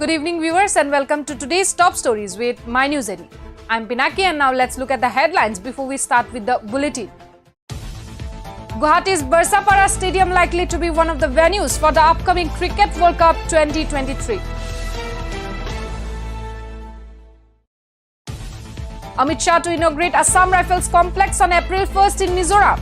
Good evening viewers and welcome to today's top stories with MyNewsNE. I'm Pinaki and now let's look at the headlines before we start with the bulletin. Guwahati's Barsapara Stadium likely to be one of the venues for the upcoming Cricket World Cup 2023. Amit Shah to inaugurate Assam Rifles Complex on April 1st in Mizoram.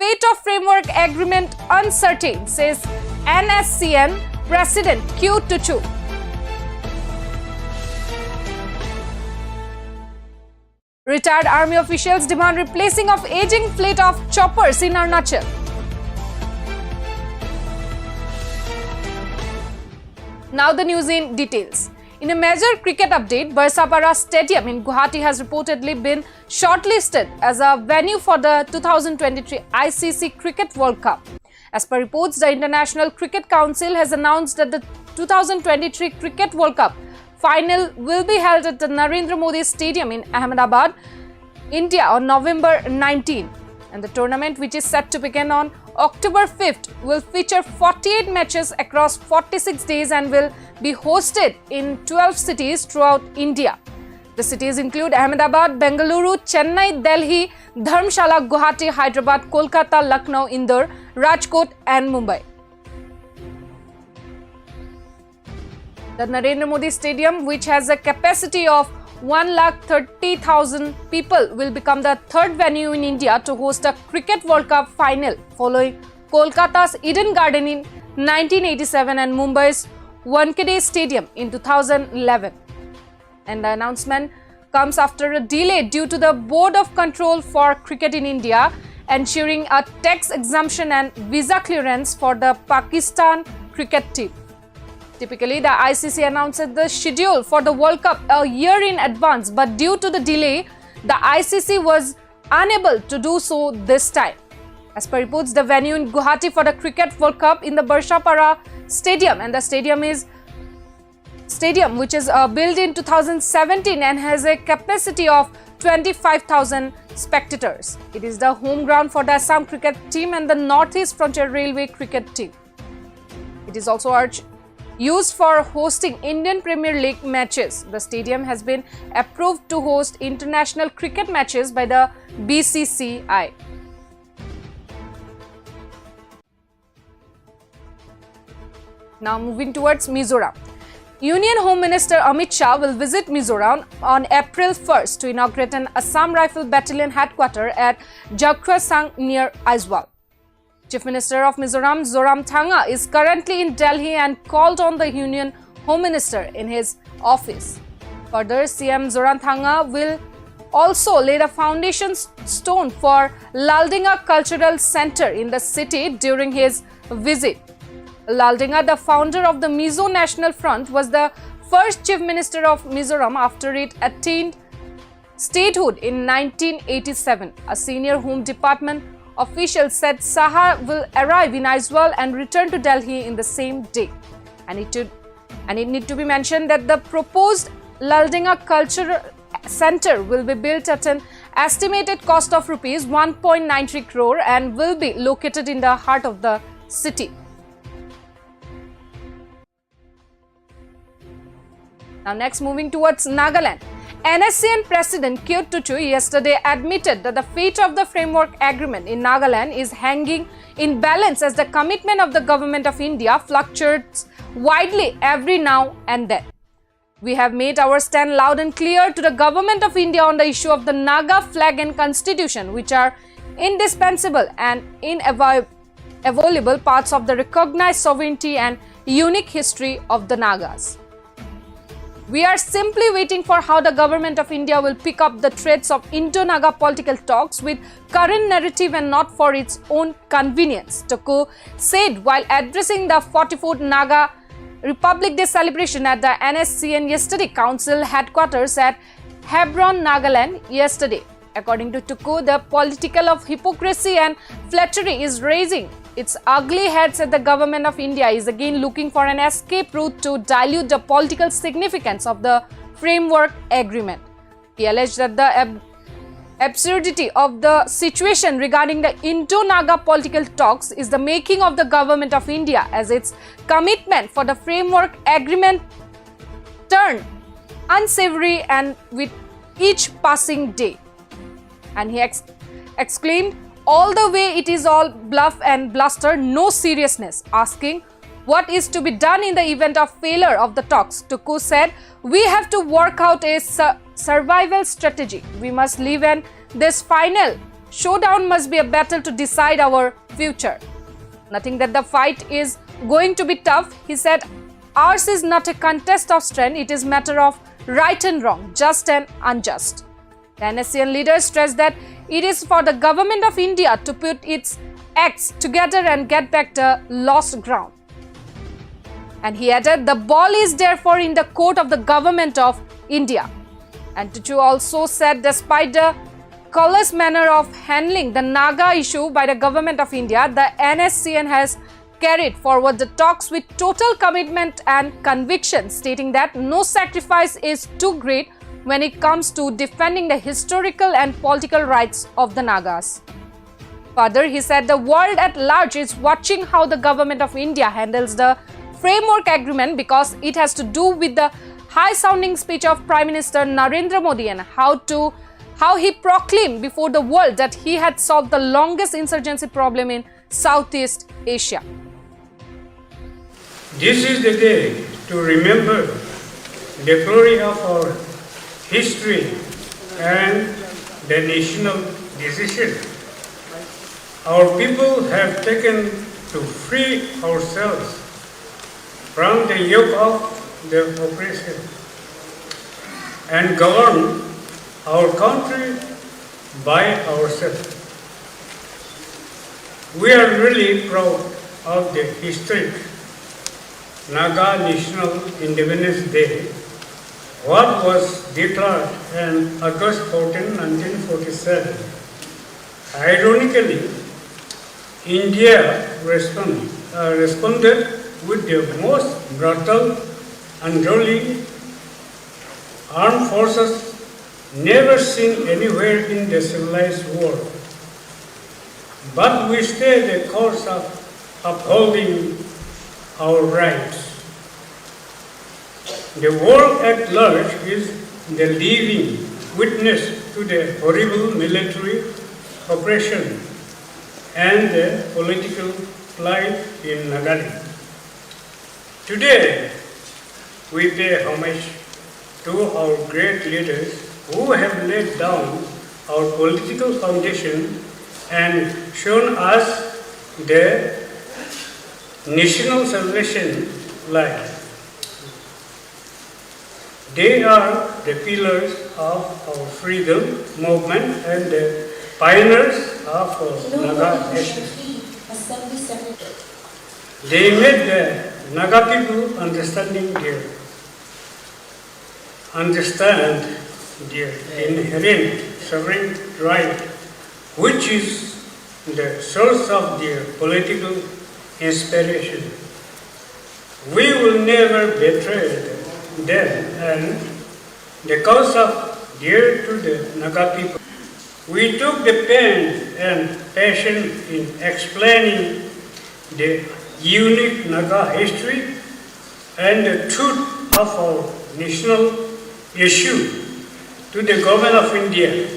Fate of framework agreement uncertain, says NSCN President 𝐋𝐈𝐕𝐄. Retired army officials demand replacing of aging fleet of choppers in Arunachal. Now the news in details. In a major cricket update, Barsapara Stadium in Guwahati has reportedly been shortlisted as a venue for the 2023 ICC Cricket World Cup. As per reports, the International Cricket Council has announced that the 2023 Cricket World Cup final will be held at the Narendra Modi Stadium in Ahmedabad, India on November 19. And the tournament, which is set to begin on October 5th, will feature 48 matches across 46 days and will be hosted in 12 cities throughout India. The cities include Ahmedabad, Bengaluru, Chennai, Delhi, Dharamshala, Guwahati, Hyderabad, Kolkata, Lucknow, Indore, Rajkot and Mumbai. The Narendra Modi Stadium, which has a capacity of 130,000 people, will become the third venue in India to host a Cricket World Cup final, following Kolkata's Eden Garden in 1987 and Mumbai's Wankhede Stadium in 2011. And the announcement comes after a delay due to the Board of Control for Cricket in India ensuring a tax exemption and visa clearance for the Pakistan cricket team. Typically, the ICC announces the schedule for the World Cup a year in advance, but due to the delay, the ICC was unable to do so this time. As per reports, the venue in Guwahati for the Cricket World Cup in the Barsapara Stadium, and the stadium which is built in 2017 and has a capacity of 25,000 spectators. It is the home ground for the Assam cricket team and the Northeast Frontier Railway cricket team. It is also used for hosting Indian Premier League matches. The stadium has been approved to host international cricket matches by the BCCI. Now moving towards Mizoram. Union Home Minister Amit Shah will visit Mizoram on April 1st to inaugurate an Assam Rifle Battalion headquarters at Jakhwasang near Aizawl. Chief Minister of Mizoram, Zoramthanga, is currently in Delhi and called on the Union Home Minister in his office. Further, CM Zoramthanga will also lay the foundation stone for Laldinga Cultural Center in the city during his visit. Laldinga, the founder of the Mizo National Front, was the first Chief Minister of Mizoram after it attained statehood in 1987. A senior Home Department official said Saha will arrive in Aizawl and return to Delhi in the same day. And it need to be mentioned that the proposed Laldinga Cultural Center will be built at an estimated cost of rupees 1.93 crore and will be located in the heart of the city. Now next, moving towards Nagaland. NSCN President 𝐋𝐈𝐕𝐄 yesterday admitted that the fate of the framework agreement in Nagaland is hanging in balance as the commitment of the government of India fluctuates widely every now and then. We have made our stand loud and clear to the government of India on the issue of the Naga flag and constitution, which are indispensable and inviolable parts of the recognized sovereignty and unique history of the Nagas. We are simply waiting for how the government of India will pick up the threads of Indo-Naga political talks with current narrative and not for its own convenience, Toko said while addressing the 44th Naga Republic Day celebration at the NSCN yesterday Council headquarters at Hebron, Nagaland yesterday. According to Tuku, the political of hypocrisy and flattery is raising its ugly heads as the government of India is again looking for an escape route to dilute the political significance of the framework agreement. He alleged that the absurdity of the situation regarding the Indo-Naga political talks is the making of the government of India, as its commitment for the framework agreement turned unsavory and with each passing day. And he exclaimed, all the way it is all bluff and bluster, no seriousness, asking what is to be done in the event of failure of the talks. Tuku said, we have to work out a survival strategy. We must live, and this final showdown must be a battle to decide our future. Nothing that the fight is going to be tough, he said. Ours is not a contest of strength, it is matter of right and wrong, just and unjust. The NSCN leader stressed that it is for the government of India to put its acts together and get back the lost ground. And he added, the ball is therefore in the court of the government of India. And Tutu also said, despite the callous manner of handling the Naga issue by the government of India, the NSCN has carried forward the talks with total commitment and conviction, stating that no sacrifice is too great when it comes to defending the historical and political rights of the Nagas. Further, he said the world at large is watching how the government of India handles the framework agreement, because it has to do with the high-sounding speech of Prime Minister Narendra Modi and how he proclaimed before the world that he had solved the longest insurgency problem in Southeast Asia. This is the day to remember the glory of our history and the national decision our people have taken to free ourselves from the yoke of the oppression and govern our country by ourselves. We are really proud of the historic Naga National Independence Day, what was declared on August 14, 1947. Ironically, India responded with the most brutal and unruly armed forces never seen anywhere in the civilized world. But we stayed the course of upholding our rights. The world at large is the living witness to the horrible military oppression and the political plight in Nagaland. Today, we pay homage to our great leaders who have laid down our political foundation and shown us the national salvation line. They are the pillars of our freedom movement and the pioneers of our Naga nation. They made the Naga people understand their inherent sovereign right, which is the source of their political inspiration. We will never betray them, and the cause of dear to the Naga people. We took the pain and passion in explaining the unique Naga history and the truth of our national issue to the government of India.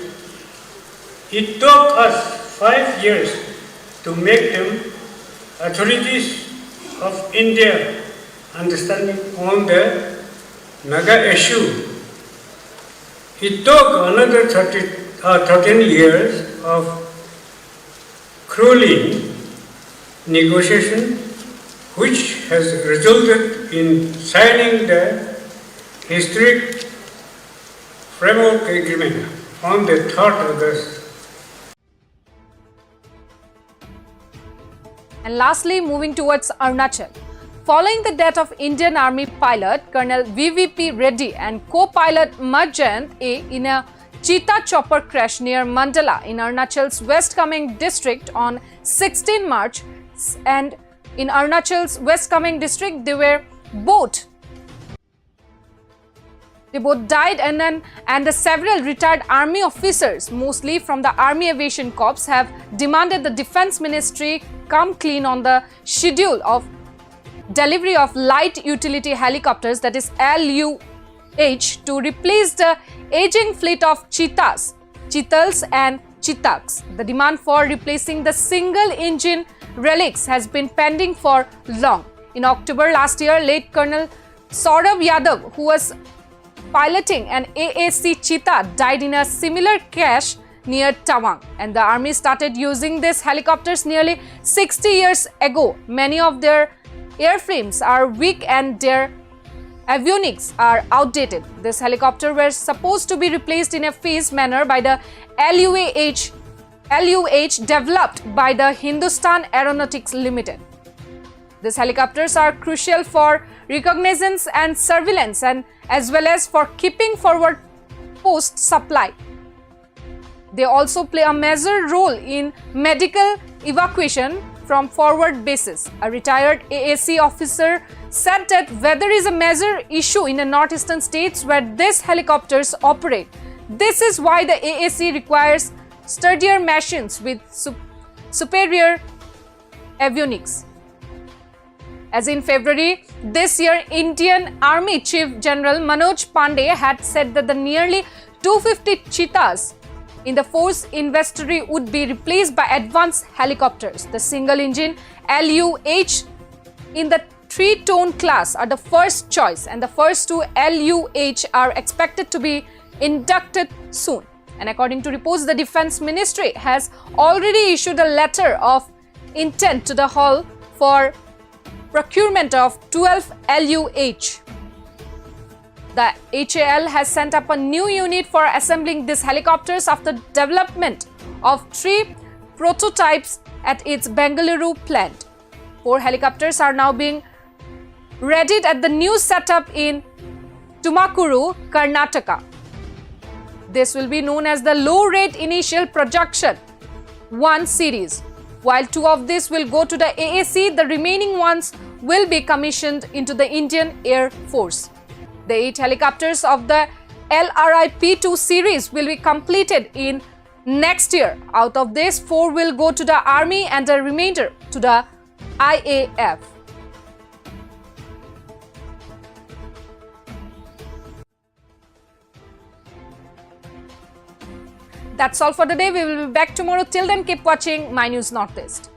It took us 5 years to make them authorities of India understanding on the Naga issue. It took another 13 years of grueling negotiation, which has resulted in signing the historic framework agreement on the 3rd August. And lastly, moving towards Arunachal. Following the death of Indian Army pilot Colonel VVP Reddy and co-pilot Marjayant A in a cheetah chopper crash near Mandala in Arunachal's West Kameng district on 16 March, and in Arunachal's West Kameng district they were both They both died, and the several retired army officers, mostly from the Army Aviation Corps, have demanded the Defence Ministry come clean on the schedule of delivery of light utility helicopters, that is LUH, to replace the aging fleet of cheetahs, cheetals and cheetaks. The demand for replacing the single-engine relics has been pending for long. In October last year, late Colonel Saurabh Yadav, who was piloting an AAC cheetah, died in a similar crash near Tawang, and the army started using these helicopters nearly 60 years ago. Many of their airframes are weak and their avionics are outdated. This helicopter were supposed to be replaced in a phased manner by the LUH developed by the Hindustan Aeronautics Limited. These helicopters are crucial for reconnaissance and surveillance, and as well as for keeping forward post supply. They also play a major role in medical evacuation from forward bases. A retired AAC officer said that weather is a major issue in the northeastern states where these helicopters operate. This is why the AAC requires sturdier machines with superior avionics. As in February this year, Indian Army Chief General Manoj Pandey had said that the nearly 250 cheetahs in the force inventory would be replaced by advanced helicopters. The single-engine LUH in the 3-ton class are the first choice, and the first two LUH are expected to be inducted soon. And according to reports, the Defence Ministry has already issued a letter of intent to the Hall for procurement of 12 LUH. The HAL has sent up a new unit for assembling these helicopters after development of 3 prototypes at its Bengaluru plant. 4 helicopters are now being readied at the new setup in Tumakuru, Karnataka. This will be known as the Low-Rate Initial Production 1 series. While 2 of these will go to the AAC, the remaining ones will be commissioned into the Indian Air Force. The 8 helicopters of the LRIP-2 series will be completed in next year. Out of this, 4 will go to the Army and the remainder to the IAF. That's all for today. We will be back tomorrow. Till then, keep watching My News Northeast.